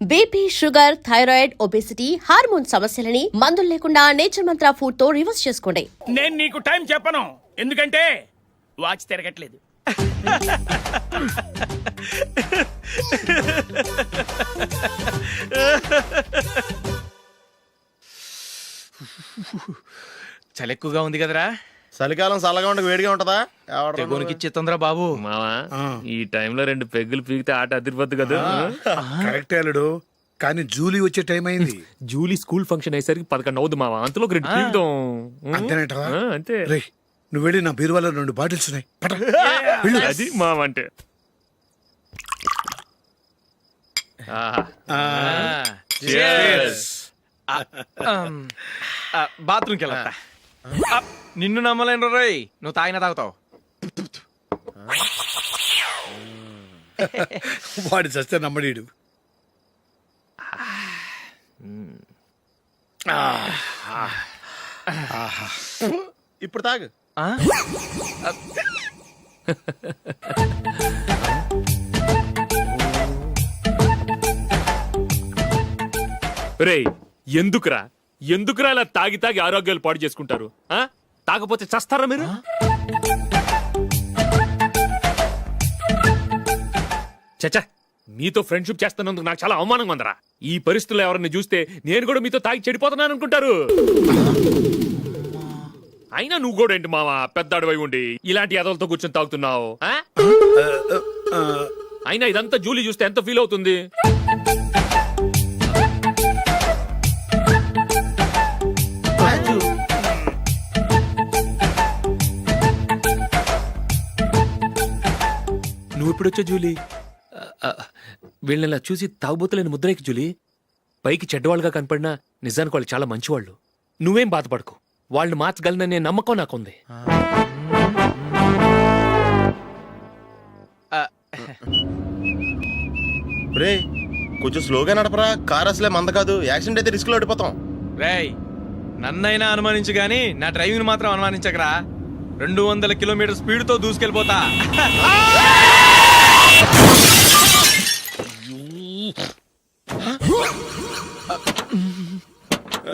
BP, sugar, thyroid, obesity, hormone సమస్యలని మందులు లేకుండా నేచర్ మంత్ర ఫుడ్ తో రివర్స్ చేసుకోండి. నేను నీకు టైం చెప్పను, ఎందుకంటే వాచ్ తిరగట్లేదు. చలి ఎక్కువగా ఉంది కదరా. చలికాలం చల్లగా ఉండక వేడిగా ఉంటదా? తెగోనికి ఇచ్చేతుందిరా బాబు. మావా ఈ టైంలో 2 పెగ్గులు పీకితే ఆట అదిరిపోద్దు కదా. కరెక్ట్ అల్లుడు, కానీ జూలీ వచ్చే టైం అయింది. జూలీ స్కూల్ ఫంక్షన్ అయ్యేసరికి 11 అవుద్ది మావా, అంతలో 2 పీకుతాం. అంతేనేటవా? అంతే. రే, నువ్వు వెళ్ళి నా బీరువాలో 2 బాటిల్స్ ఉన్నాయి, పట. అది మావా అంటే. బాత్రూమ్కి వెళ్ళా. నిన్ను నమ్మలేను రోయ్, నువ్వు తాగినా తాగుతావు. వాడి చస్తే నమ్మడీడు. ఇప్పుడు తాగు. రేయ్, ఎందుకురా ఇలా తాగి తాగి ఆరోగ్యాలు పాడు చేసుకుంటారు? తాగపోతే చస్తారా మీరు? చచ్చా, మీతో ఫ్రెండ్షిప్ చేస్తున్నందుకు నాకు చాలా అవమానంగా ఉందరా. ఈ పరిస్థితుల్లో ఎవరిని చూస్తే నేను కూడా మీతో తాగి చెడిపోతున్నాను అనుకుంటారు. అయినా నువ్వు కూడా ఏంటి మావా, పెద్ద అడవై ఉండి ఇలాంటి ఎదలతో కూర్చొని తాగుతున్నావు? అయినా ఇదంతా జూలీ చూస్తే ఎంత ఫీల్ అవుతుంది? నువ్వు ఎప్పుడొచ్చా జూలీ? వీళ్ళని చూసి తాగుబోతులేని ముద్రేకి జూలీ. పైకి చెడ్డవాళ్ళుగా కనపడినా నిజానికి వాళ్ళు చాలా మంచివాళ్ళు. నువ్వేం బాధపడకు, వాళ్ళని మార్చగలననే నమ్మకం నాకుంది. రే, కొంచెం స్లోగా నడపరా, కార్ అసలే మంద కాదు. యాక్సిడెంట్ అయితే రిస్క్ లో ఓడిపోతాం. రేయ్, నన్నైనా అనుమానించు గాని నా డ్రైవింగ్ మాత్రం అనుమానించకరా. 200 కిలోమీటర్ స్పీడ్ తో దూసుకెళ్ళిపోతా.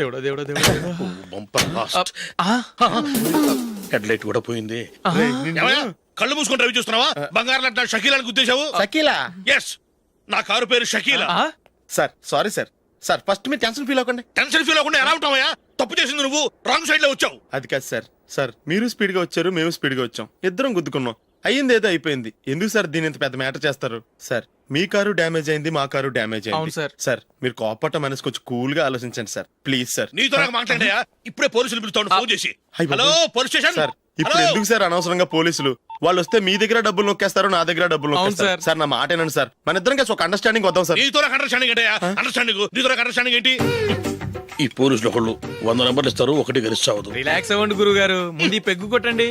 దేవుడా దేవుడా దేవుడా, హెడ్ లైట్ కూడా పోయింది. కళ్ళు మూసుకొని డ్రైవ్ చేస్తున్నావా? బంగారం లాంటి షకీలాని గుర్తించావు? షకీలా? ఎస్, నా కారు పేరు Shakeela. Sir sorry sir. Sir first మీరు టెన్షన్ ఫీల్ అవ్వకండి. టెన్షన్ ఫీల్ అవ్వకుండా ఎలా ఉంటావయ్యా? తప్పు చేసింది నువ్వు, రాంగ్ సైడ్ లో వచ్చావు. అది కాదు సార్. సార్ మీరు స్పీడ్ గా వచ్చారు, మేము స్పీడ్ గా వచ్చాం, ఇద్దరం గుద్దుకున్నాం. అయ్యింది ఏదో అయిపోయింది. ఎందుకు సార్ దీని ఇంత పెద్ద మ్యాటర్ చేస్తారు? సార్ మీ కారు డ్యామేజ్ అయింది, మా కారు డ్యామేజ్ అయింది. సార్ మీరు కోపట్ట మనసు కొంచెం కూల్ గా ఆలోచించండి సార్, ప్లీజ్ సార్. నీతో నాకు మాట్లాడయా? ఇప్పుడే పోలీసులు పిలుస్తాను, ఫోన్ చేసి. Hello police station. సార్ ఇప్పుడు ఎందుకు సార్ అనవసరంగా పోలీసులు? వాళ్ళు వస్తే మీ దగ్గర డబ్బులు నొక్కేస్తారు, నా దగ్గర డబ్బులు నొక్కేస్తారు. సార్ నా మాట ఏనండి సార్, మన ఇద్దరం కలిసి ఒక అండర్స్టాండింగ్ వద్దాం సార్. నీతో నాకు అండర్స్టాండింగ్ ఏంటయ్యా? అండర్స్టాండింగ్ నీతో నాకు అండర్స్టాండింగ్ ఏంటి? ఈ పోలీసులు ఒకళ్ళు 100 నెంబర్లు ఇస్తారు, ఒకటి గెలిచావదు. రిలాక్స్ అవ్వండి గురువు గారు, ముందు పెగ్గు కొట్టండి.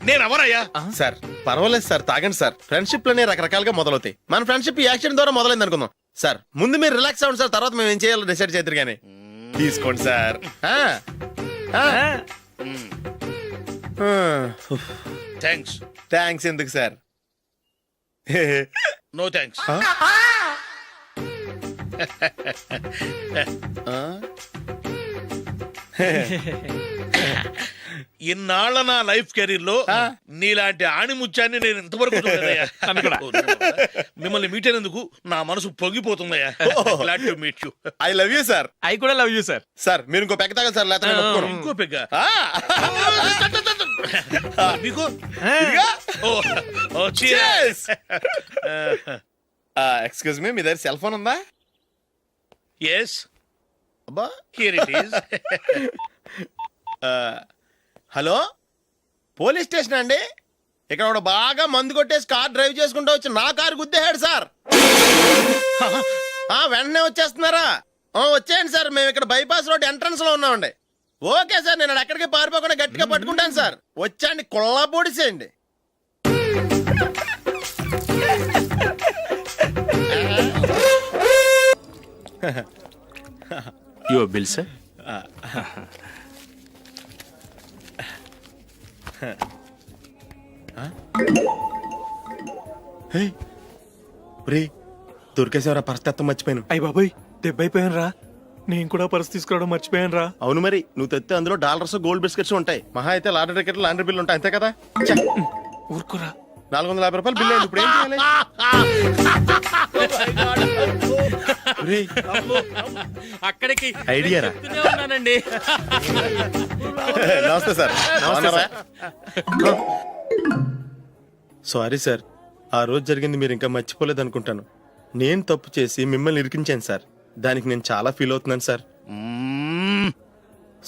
నేను ఎవరయ్యా? సార్ పర్వాలేదు సార్, తాగండి సార్. ఫ్రెండ్షిప్ లోనే రకరకాలుగా మొదలవుతాయి. మన ఫ్రెండ్షిప్ ఈ యాక్సిడెంట్ ద్వారా మొదలైంది అనుకుందాం. సార్ ముందు మీరు రిలాక్స్ అవ్వండి సార్, తర్వాత మేము ఏం చేయాలో డిసైడ్ చేద్దరు కానీ. తీసుకోండి సార్. థ్యాంక్స్. థ్యాంక్స్ ఎందుకు సార్? No thanks. ఇన్నాళ్ళ నా లైఫ్ కెరీర్ లో నీలాంటి ఆణిముత్యాన్ని నేను ఇంతవరకు చూడలేదయ్యా. మిమ్మల్ని మీట్ అయినందుకు నా మనసు పొంగిపోతుందయ్యా. Glad to meet you. I love you sir. I కూడా లవ్ యూ సార్. సార్ మీరు ఇంకో పెక్క తాగండి సార్, లేకపోతే నేను ఒప్పుకోను. ఇంకో పెగ్గ మీకు? ఎక్స్క్యూజ్ మీ, మీ దగ్గర సెల్ ఫోన్ ఉందా? ఎస్, అబ్బా here it is. Hello, police station అండి. ఇక్కడ ఒక బాగా మందు కొట్టేసి కార్ డ్రైవ్ చేసుకుంటూ వచ్చి నా కారు గుద్దేశాడు సార్. వెంటనే వచ్చేస్తున్నారా? వచ్చేయండి సార్, మేము ఇక్కడ బైపాస్ రోడ్ ఎంట్రన్స్ లో ఉన్నామండి. ఓకే సార్, నేను ఎక్కడికి పారిపోకుండా గట్టిగా పట్టుకుంటాను సార్. వచ్చాండి, కుళ్ళ పొడిసేయండి. Your bill sir. రే దొరికేసేవరా పరిస్థితి మర్చిపోయాను. అయ్యి బాబాయ్ దెబ్బైపోయాను రా. నేను కూడా పర్స్ తీసుకురావడం మర్చిపోయాను రా. అవును మరి నువ్వు తెస్తే అందులో డాలర్స్ గోల్డ్ బిస్కెట్స్ ఉంటాయి. మహా అయితే లాటరీ టికెట్ లాండ్రీ బిల్లు ఉంటాయి, అంతే కదా. ఛ, ఊరుకోరా. 450 రూపాయలు బిల్లు అయింది. ఇప్పుడు ఏం చేయాలి? ఒరేయ్, అక్కడికి ఐడియా రా. చెప్తూనే ఉన్నానండి. నమస్తే సార్. బాగున్నారా? సారీ సార్, ఆ రోజు జరిగింది మీరు ఇంకా మర్చిపోలేదు అనుకుంటాను. నేను తప్పు చేసి మిమ్మల్ని ఇరికించాను సార్. దానికి నేను చాలా ఫీల్ అవుతున్నాను సార్.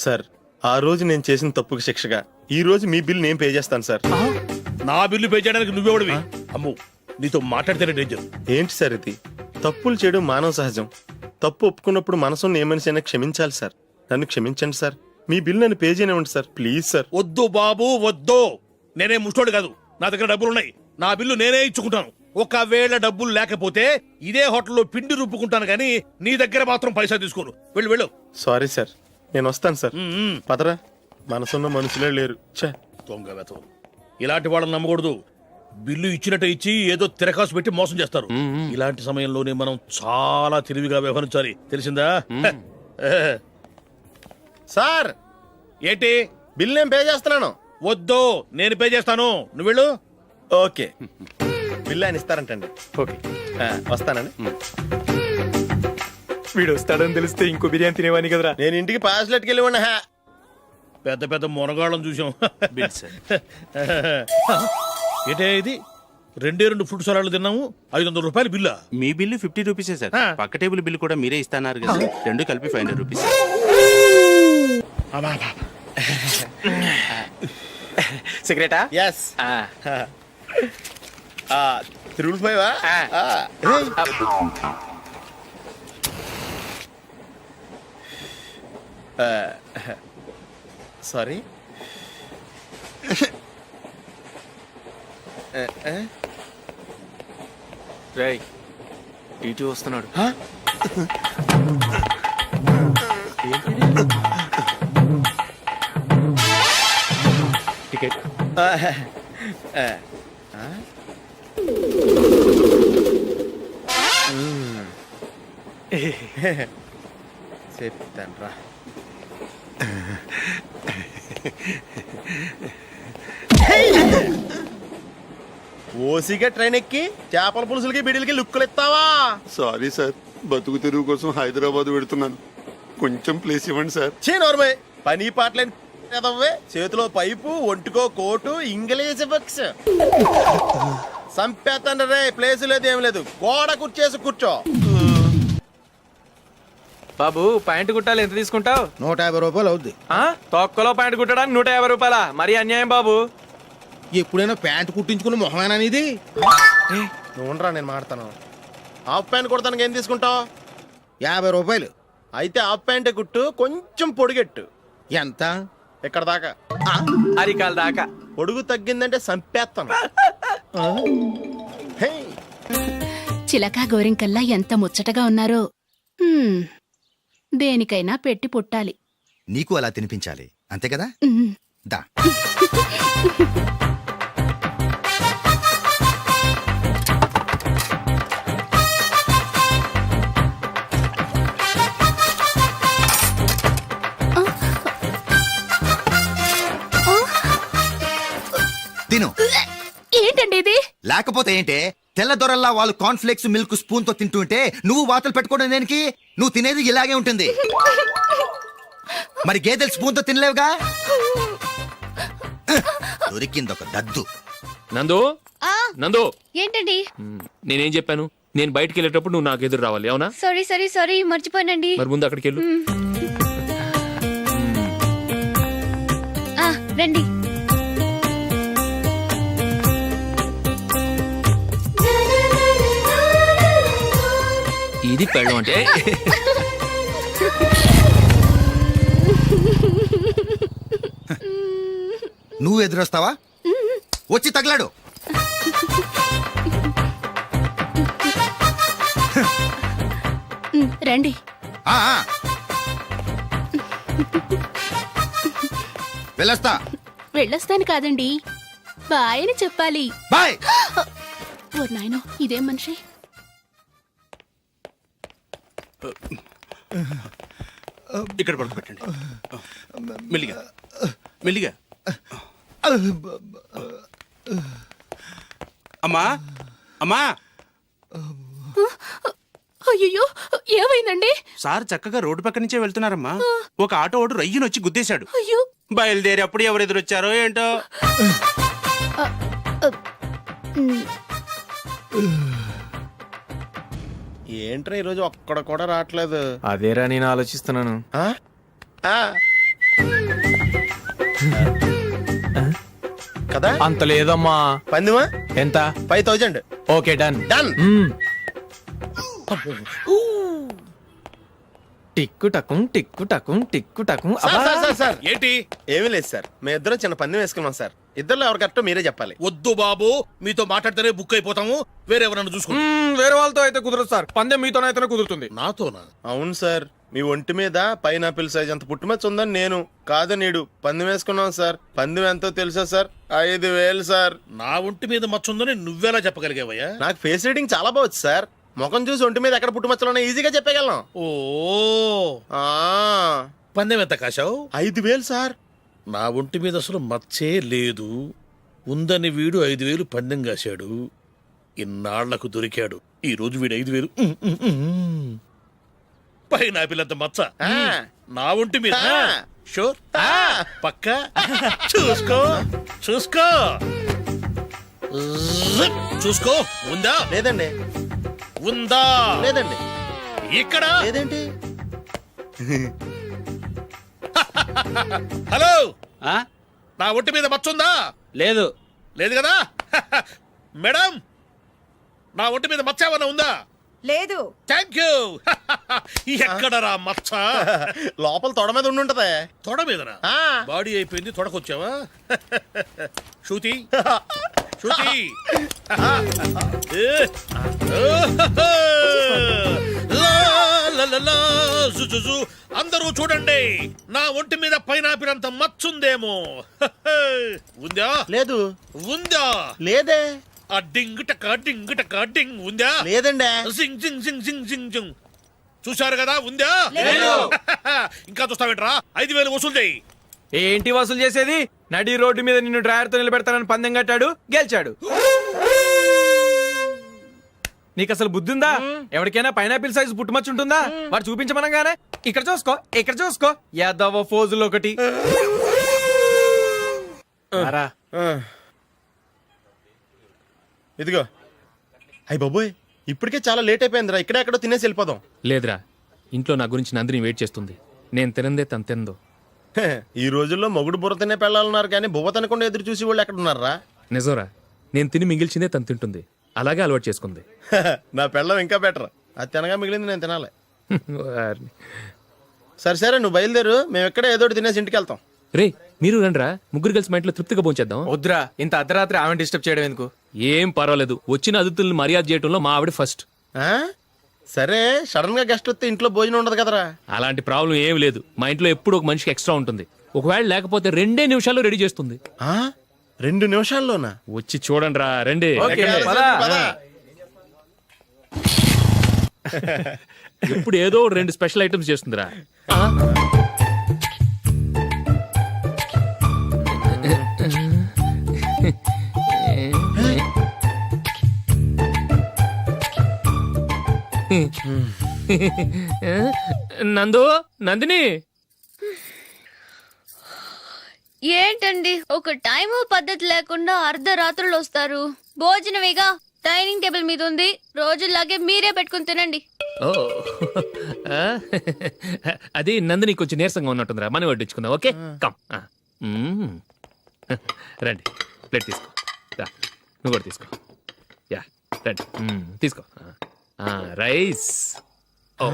సార్, ఆ రోజు నేను చేసిన తప్పుకి శిక్షగా ఈ రోజు మీ బిల్ నేను పే చేస్తాను సార్. నా బిల్లు పే చేయడానికి నువ్వెవడివి? అమ్ము, నీతో మాట్లాడితేనే డేంజర్. ఏంటి సార్ ఇది? తప్పులు చేయడం మానవ సహజం. తప్పు ఒప్పుకున్నప్పుడు మనసుని ఏ మనిషి అయినా క్షమించాలి సార్. నన్ను క్షమించండి సార్. మీ బిల్ నన్ను పే చేయనివ్వండి సార్, ప్లీజ్ సార్. వద్దు బాబు వద్దు. నేనే ముష్టోడు కాదు, నా దగ్గర డబ్బులున్నాయి. నా బిల్లు నేనే ఇచ్చుకుంటాను. ఒకవేళ డబ్బులు లేకపోతే ఇదే హోటల్లో పిండి రుబ్బుకుంటాను కానీ నీ దగ్గర మాత్రం పైసా తీసుకోను. వెళ్ళు వెళ్ళు. సారీ సార్, నేను వస్తాను సార్. పదరా, మనసున్న మనుషులే లేరు. ఛే, దొంగ వెతవు. ఇలాంటి వాళ్ళని నమ్మకూడదు. బిల్లు ఇచ్చినట్టు ఇచ్చి ఏదో తిరకాసు పెట్టి మోసం చేస్తారు. ఇలాంటి సమయంలోనే మనం చాలా తెలివిగా వ్యవహరించాలి, తెలిసిందా? సార్ ఏంటి? బిల్ నేను పే చేస్తున్నాను. వద్దు, నేను పే చేస్తాను. నువ్వు వెళ్ళు. ఓకే, బిల్ ఆయన ఇస్తారంటండి. ఓకే, వస్తానండి. వీడు వస్తాడని తెలిస్తే ఇంకో బిర్యానీ తినేవాని కదరా. నేను ఇంటికి పాస్లెట్కి వెళ్ళి ఉన్నా. పెద్ద పెద్ద మునగాళ్ళం చూసాం. ఏంటే ఇది? 2 ఫుడ్ సలాడ్లు తిన్నాము, 500 రూపాయలు బిల్లా? మీ బిల్లు 50 రూపీసే సార్. పక్క టేబుల్ బిల్లు కూడా మీరే ఇస్తున్నారు కదా, రెండు కలిపి 500 రూపీస్. సిగరెటా? ఎస్. 355 సారీ. రేయ్, టీటీ వస్తున్నాడు. టికెట్. చెప్తాను రా. ఓసిగా ట్రైన్ ఎక్కి చేపల పులుసులకి బిడిలకి లుక్కులు ఇస్తావా? సారీ సార్, బతుకు తెరువు కోసం హైదరాబాద్ పెడుతున్నాను, కొంచెం ప్లేస్ ఇవ్వండి సార్. చే నోర్మే, పని పాటలేని ఎదవ్వే. చేతిలో పైపు, ఒంటికో కోటు, ఇంగ్లీష్ బుక్స్. సంపేతండ్రి రే, ప్లేస్ లేదు ఏం లేదు. గోడ కుర్చేసి కూర్చో. బాబు ప్యాంట్ కుట్టాలి, ఎంత తీసుకుంటావు? 150 రూపాయలు అవుద్ది. తొక్కలో ప్యాంట్ కుట్టడానికి 150 రూపాయల? మరి అన్యాయం బాబు. ఎప్పుడైనా ప్యాంట్ కుట్టించుకున్న మొహమేనా ఇది? నువ్వురా, నేను మాడతాను. హాఫ్ ప్యాంట్ కుడతానికి ఏం తీసుకుంటావు? 50 రూపాయలు. అయితే హాఫ్ ప్యాంటే కుట్టు, కొంచెం పొడిగెట్టు. ఎంత? ఇక్కడ దాకా, అరికాల దాకా. పొడుగు తగ్గిందంటే సంపేస్తాను. హే, చిలకా గోరింకల్లా ఎంత ముచ్చటగా ఉన్నారో. దేనికైనా పెట్టి పుట్టాలి. నీకు అలా తినిపించాలి, అంతే కదా? దా. తిను. ఏంటండి ఇది? లేకపోతే ఏంటే, తెల్ల దొరల్లా వాళ్ళు కార్న్ఫ్లేక్స్ మిల్క్ స్పూన్ తో తింటుంటే నువ్వు వాతలు పెట్టుకోవడం దేనికి? నువ్వు తినేది ఇలాగే ఉంటుంది. మరి గేదెలు స్పూన్ తో తినలేవుగా. దొరికింది ఒక దద్దు. నందు, నందు, ఏంటండి? నేనేం చెప్పాను? నేను బయటికి వెళ్ళేటప్పుడు నువ్వు నాకు ఎదురు రావాలి, అవునా? సారీ మర్చిపోయానండి. మరి ముందు అక్కడికి వెళ్ళు. రండి. ఇది పెళ్ళం అంటే. నువ్వు ఎదురొస్తావా? వచ్చి తగలాడు. రండి. ఆ, ఆ. వెళ్ళొస్తా. వెళ్ళొస్తాను కాదండి, బాయ్ అని చెప్పాలి. బాయ్. ఓ నాయనో, ఇదేం మనిషి? ఇక్కడ పడుకోబెట్టండి. మెల్లిగా మెల్లిగా. అమ్మా అమ్మా, అయ్యో ఏమైందండి? సార్ చక్కగా రోడ్డు పక్క నుంచే వెళ్తున్నారమ్మా. ఒక ఆటో ఓడు రయ్యను వచ్చి గుద్దేశాడు. అయ్యో బయలుదేరి అప్పుడు ఎవరు ఎదురొచ్చారో ఏంటో. ఏంట్రా ఈరోజు ఒక్కడ కూడా రావట్లేదు. అదేరా నేను ఆలోచిస్తున్నాను. ఆ? ఆ. కదా అంత లేదమ్మా. పందిమా ఎంత? 5000. Okay done. డన్. టిక్కు టకుం టిక్కు టకుం టిక్కు టకుం. సార్ ఏంటి? ఏమీ లేదు సార్, మేము ఇద్దరం చిన్న పందెం వేసుకున్నాం సార్. ఇద్దరు ఎవరు కరెక్టో మీరే చెప్పాలి. వద్దు బాబు, మీతో మాట్లాడితేనే బుక్ అయిపోతాము. వేరే ఎవరన్నా చూసుకుంటాం. వేరే వాళ్ళతో అయితే కుదరదు సార్, పందెం మీతోనైతేనే కుదురుతుంది. నాతోనా? అవును సార్, మీ ఒంటి మీద పైనాపిల్ సైజ్ అంత పుట్టుమచ్చ ఉందని నేను కాదు నీడు పందెం వేసుకున్నాం సార్. పందెం ఎంతో తెలుసా సార్? 5000 సార్. నా ఒంటి మీద మచ్చ ఉందని నువ్వెలా చెప్పగలిగావయ్యా? నాకు ఫేస్ రీడింగ్ చాలా బాగుంది సార్. ముఖం చూసి ఒంటి మీద ఎక్కడ పుట్టుమచ్చలో ఈజీగా చెప్పగలం. ఓ, ఆ, పందెం ఎంత కాశావు? 5000 సార్. నా ఒంటి మీద అసలు మచ్చే లేదు. ఉందని వీడు 5000 పందెం కాశాడు. ఇన్నాళ్లకు దొరికాడు. ఈ రోజు వీడు 5000. పైన పిల్లంత మచ్చ ఆ. నా ఒంటి మీద. ఆ. షూర్? ఆ. పక్క చూసుకో చూసుకో జిప్. చూసుకో. ఉందా? లేదండి. ఉందా? లేదండి. ఇక్కడ లేదేంటి? హలో, ఆ? నా ఒంటి మీద మచ్చ ఉందా? లేదు. లేదు కదా? మేడం, నా ఒంటి మీద మచ్చ ఏమన్నా ఉందా? లేదు. Thank you. ఎక్కడరా మచ్చ? లోపల తొడ మీద ఉండుంటదే. తొడ మీదనా? ఆ. బాడీ అయిపోయింది, తొడకొచ్చావా? శృతి శృతి. ఏ. లా, లా, లా, లా, జు, జు, జు. అందరూ చూడండి, నా ఒంటి మీద పైనాపిల్ అంత మచ్చుందేమో. ఉందా? లేదు. ఉందా? లేదే. ఆ డింగ్ టక డింగ్ ఉందా? లేదండి. జింగ్ జింగ్ జింగ్ జింగ్ జింగ్ జింగ్. చూశారు కదా? ఉందా? ఇంకా చూస్తావేంట్రా? 5000 వసూలు చేయి. ఏంటి వసూలు చేసేది? నడి రోడ్డు మీద నిన్ను డ్రైవర్తో నిలబెడతానని పందెం కట్టాడు, గెలిచాడు. నీకు అసలు బుద్ధి ఉందా? ఎవరికైనా పైనాపిల్ సైజ్ పుట్టుమచ్చు ఉంటుందా? వాడు చూపించమనగానే ఇక్కడ చూసుకో, ఇక్కడ చూసుకో, యాదవ ఫోజులు ఒకటి. రా. ఆ. ఇదిగో. అయ్య బాబోయ్, ఇప్పటికే చాలా లేట్ అయిపోయిందిరా. ఇక్కడే ఎక్కడో తినేసి వెళ్ళిపోదాం. లేదురా, ఇంట్లో నా గురించి నందిని వెయిట్ చేస్తుంది. నేను తినందే తను తిందో. హే, ఈ రోజుల్లో మొగుడు బుర్ర తినే పెళ్ళాలన్నారు కానీ బువ్వ తినకుండా ఎదురు చూసి వాళ్ళు ఎక్కడ ఉన్నారా? నిజంరా, నేను తిని మిగిల్చిందే తను తింటుంది. అలాగే అలవాటు చేసుకుంది. నా పెళ్ళం ఇంకా బెటర్. అది తినగా మిగిలింది నేను తినాలి. వారిని. సరే సరే, నువ్వు బయలుదేరు. మేము ఎక్కడ ఏదో ఒకటి తినేసి ఇంటికి వెళ్తాం. రే, మీరు రండ్రా, ముగ్గురు కలిసి మా ఇంట్లో తృప్తిగా పోంచేద్దాం. వద్దురా, ఇంత అర్ధరాత్రి ఆమె డిస్టర్బ్ చేయడం ఎందుకు? ఏం పర్వాలేదు, వచ్చిన అతిథుల్ని మర్యాద చేయడంలో మా ఆవిడ ఫస్ట్. ఆ? సరే, సడన్ గా గెస్ట్ వస్తే ఇంట్లో భోజనం ఉండదు కదరా. అలాంటి ప్రాబ్లం ఏం లేదు. మా ఇంట్లో ఎప్పుడు ఒక మనిషికి ఎక్స్ట్రా ఉంటుంది. ఒకవేళ లేకపోతే 2 నిమిషాల్లో రెడీ చేస్తుంది. ఆ? 2 నిమిషాల్లోనా? వచ్చి చూడండి రా, రండి. ఓకే, పద. పద. ఎప్పుడు ఏదో 2 స్పెషల్ ఐటమ్స్ చేస్తుందిరా. నందు, నందిని. ఏంటండి ఒక టైము పద్ధతి లేకుండా అర్ధరాత్రులు వస్తారు? భోజనమేగా డైనింగ్ టేబుల్ మీద ఉంది. రోజులాగే మీరే పెట్టుకుని తినండి. ఓ, అది నందిని కొంచెం నీరసంగా ఉన్నట్టుందిరా. మనం వడ్డించుకుందాం. Okay, come. రండి, ప్లేట్ తీసుకో. రా, నువ్వు కూడా తీసుకో. యా, రండి, తీసుకో. రైస్. ఓ,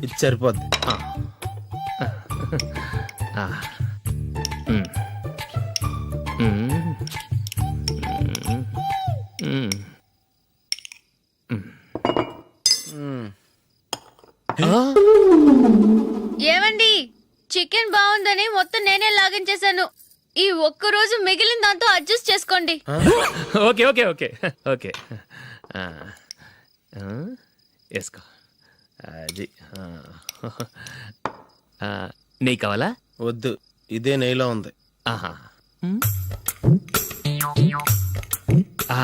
ఇది సరిపోద్ది. ఏమండి, చికెన్ బాగుందని మొత్తం నేనే లాగించేశాను. ఈ ఒక్క రోజు మిగిలిన దాంతో అడ్జస్ట్ చేసుకోండి. Okay okay okay okay. ఆ, ఆ, వేసుకో అది నెయ్యి కావాలా? వద్దు, ఇదే నెయ్యిలో ఉంది. ఆహా. ఆ,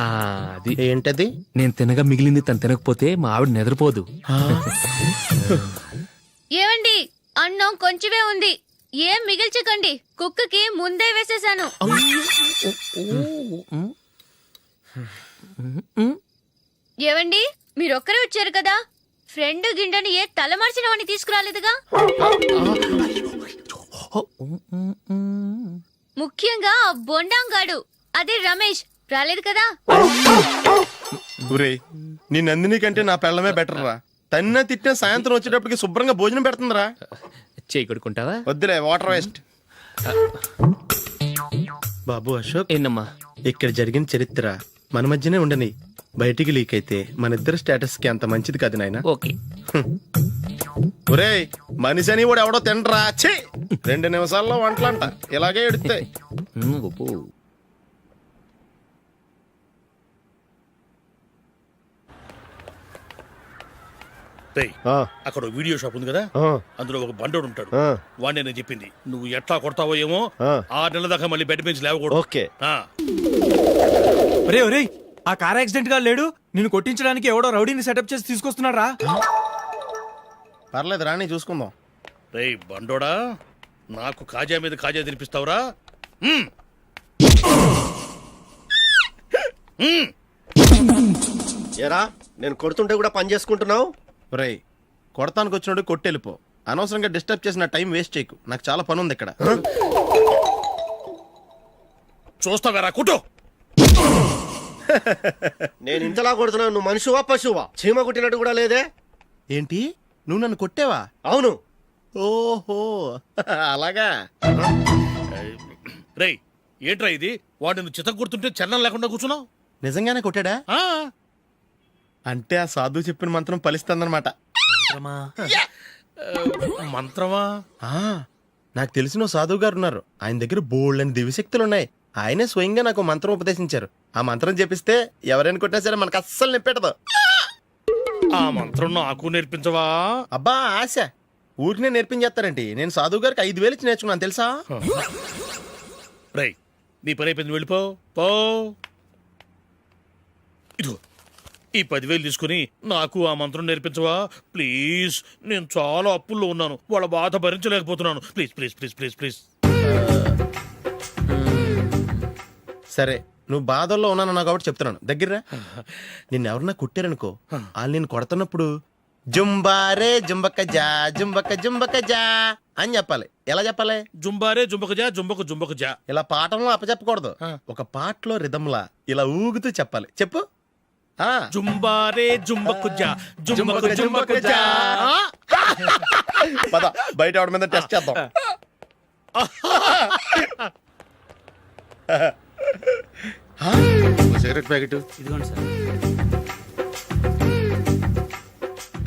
అది ఏంటది? నేను తినగా మిగిలింది తను తినకపోతే మా ఆవిడ నిద్రపోదు. ఏమండి, అన్నం కొంచెమే ఉంది, ఏం మిగిల్చకండి. కుక్కకి ముందే వేసేసాను. ఏవండి, మీరొక్కరే వచ్చారు కదా, ఫ్రెండ్ గిండెని ఏ తలమార్చిన వాడిని తీసుకురాలేదుగా? ముఖ్యంగా ఆ బొండాంగాడు, అదే రమేష్, రాలేదు కదా? ఒరే, నీ నందిని కంటే నా పెళ్ళమే బెటర్ రా. తన్న తిట్టిన సాయంత్రం వచ్చేటప్పటికి శుభ్రంగా భోజనం పెడుతుందిరా. చేయి కొడుకుంటావా? వద్దులే, వాటర్ వేస్ట్. బాబు అశోక్, ఏంటమ్మా? ఇక్కడ జరిగిన చరిత్ర మన మధ్యనే ఉండని, బయటికి లీక్ అయితే మన ఇద్దరు స్టేటస్ కి అంత మంచిది కాదు నాయన. ఓకే. ఒరేయ్, మనిషి అని కూడా ఎవడో తినరా. ఛీ, 2 నిమిషాల్లో వంటలంట ఇలాగే ఎడుతాయి. ఒప్పు. రేయ్, అక్కడ ఓ వీడియో షాప్ ఉంది కదా, అందులో ఒక బండోడు ఉంటాడు. వాడిని నేను చెప్పింది, నువ్వు ఎట్లా కొడతావో ఏమో, 6 నెలల దాకా మళ్ళీ బెడ్ బెంచ్ లేవకూడదు. ఓకే. ఒరే ఒరే, ఆ కార్ యాక్సిడెంట్ గా లేడు, నిన్ను కొట్టించడానికి ఎవడో రౌడీని సెటప్ చేసి తీసుకొస్తున్నారా? పర్లేదు రాని, చూసుకుందాం. రేయ్ బండోడా, నాకు కాజా మీద కాజా తినిపిస్తావురా? ఎరా, నేను కొడుతుంటే కూడా పని చేసుకుంటున్నావు. ఒరేయ్, కొడతానికి వచ్చినట్టు కొట్టెళ్ళిపో. అనవసరంగా డిస్టర్బ్ చేసిన టైం వేస్ట్ చేయకు, నాకు చాలా పని ఉంది ఇక్కడ. చూస్తావారా కుట్టు? నేను ఇంతలా కొడుతున్నావు, నువ్వు మనిషివా పశువా? చీమ కుట్టినట్టు కూడా లేదే. ఏంటి, నువ్వు నన్ను కొట్టేవా? అవును. ఓహో, అలాగా. రేయ్, ఏంట్రా ఇది? వాడు నువ్వు చిత్త గుర్తుంటే చలనం లేకుండా కూర్చున్నావు. నిజంగానే కొట్టాడా? అంటే ఆ సాధువు చెప్పిన మంత్రం ఫలిస్తుందన్నమాట. మంత్రమా? నాకు తెలిసిన ఓ సాధువు గారు ఉన్నారు, ఆయన దగ్గర బోల్డ్ అని దివ్యశక్తులు ఉన్నాయి. ఆయనే స్వయంగా నాకు మంత్రం ఉపదేశించారు. ఆ మంత్రం చెప్పిస్తే ఎవరైనా కొట్టినా సరే మనకు అస్సలు నిప్పెట్టదు. ఆ మంత్రం నాకు నేర్పించవా? అబ్బా ఆశ, ఊరినే నేర్పించేస్తారండి. నేను సాధువు గారికి 5,000 ఇచ్చి నేర్చుకున్నాను తెలుసా? రేయ్, నీ పని అయిపోయింది, వెళ్ళిపో పో. ఇదిగో ఈ 10,000 తీసుకుని నాకు ఆ మంత్రం నేర్పించవా ప్లీజ్? నేను చాలా అప్పుల్లో ఉన్నాను, వాళ్ళ బాధ భరించలేకపోతున్నాను. Please please please please please. సరే, నువ్వు బాధల్లో ఉన్నాను నాకు కాబట్టి చెప్తున్నాను, దగ్గర నిన్ను ఎవరన్నా కుట్టారనుకో, వాళ్ళు నేను కొడుతున్నప్పుడు జుంబారే జుంబక జా జుంబక జుంబక జా అని చెప్పాలి. ఎలా చెప్పాలి? జుంబారే జుంబకు జా జుంబకు జుంబకు జా. ఇలా పాఠంలో అప్పచెప్పకూడదు, ఒక పాటలో రిధంలా ఇలా ఊగుతూ చెప్పాలి. చెప్పు. జుంబారే జుంబకు జా జుంబకు జుంబకు జా. పద, బయట ఆవిడ మీద టెస్ట్ చేద్దాం. సిగరెట్ ప్యాకెట్ ఇదిగోండి సార్.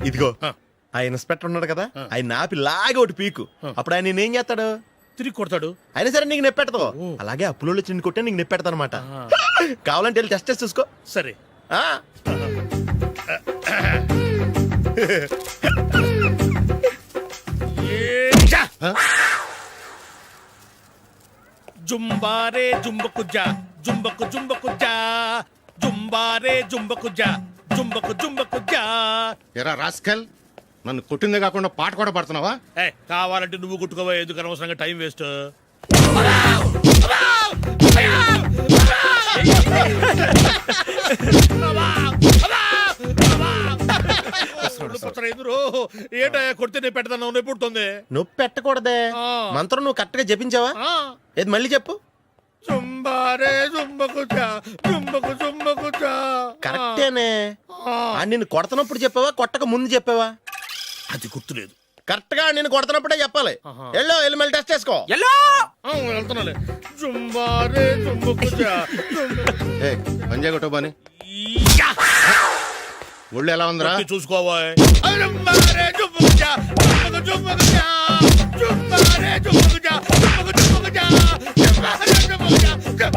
ఇదిగో, ఆ ఇన్స్పెక్టర్ ఉన్నాడు కదా, ఆయన ఆపి లాగే ఒకటి పీకు. అప్పుడు ఆయన నేనేం చేస్తాడు? తిరిగి కొడతాడు. అయినా సరే నీకు నెప్పెడతావు. అలాగే అప్పులో చిన్న కొట్టే నీకు నెప్పెడతా అనమాట. కావాలంటే వెళ్ళి టెస్ట్ చేసి చూసుకో. సరే. జుంబారే జుంబకు జా జుంబకు జుంబకు జా జుంబారే జుంబకు జా జుంబకు జుంబకు జా. ఎరా రాస్కల్, నన్ను కొట్టిందే కాకుండా పాట కూడా పడుతున్నావా? కావాలంటే నువ్వు కొట్టుకోవా, ఎందుకు అనవసరంగా టైం వేస్ట్. ఏంటో కొడితే నేను పెడతాను, నొప్పి పుడుతుంది. నొప్పి పెట్టకూడదే, మంత్రం నువ్వు కరెక్ట్ గా జపించావా? ఏది మళ్ళీ చెప్పు. జుంబారే జుంబకు జా జుంబకు జుంబకు జా. కరెక్టేనే. నిన్ను కొడుతున్నప్పుడు చెప్పావా, కొట్టక ముందు చెప్పావా? అది గుర్తులేదు. కరెక్ట్ గా నేను కొడుతున్నప్పుడే చెప్పాలి. వెళ్ళి మళ్ళీ టెస్ట్ చేసుకో. వెళ్తున్నాలే. జుంబారే జుంబకు జా. పంజా కొట్టబాని ఒళ్ళు ఎలా ఉందిరా చూసుకోవా. జుంబారే జుంబకు జా జుంబకు జుంబకు జా జుంబారే జుంబకు జా జుంబకు జుంబకు జా జుంబారే జుంబకు జా.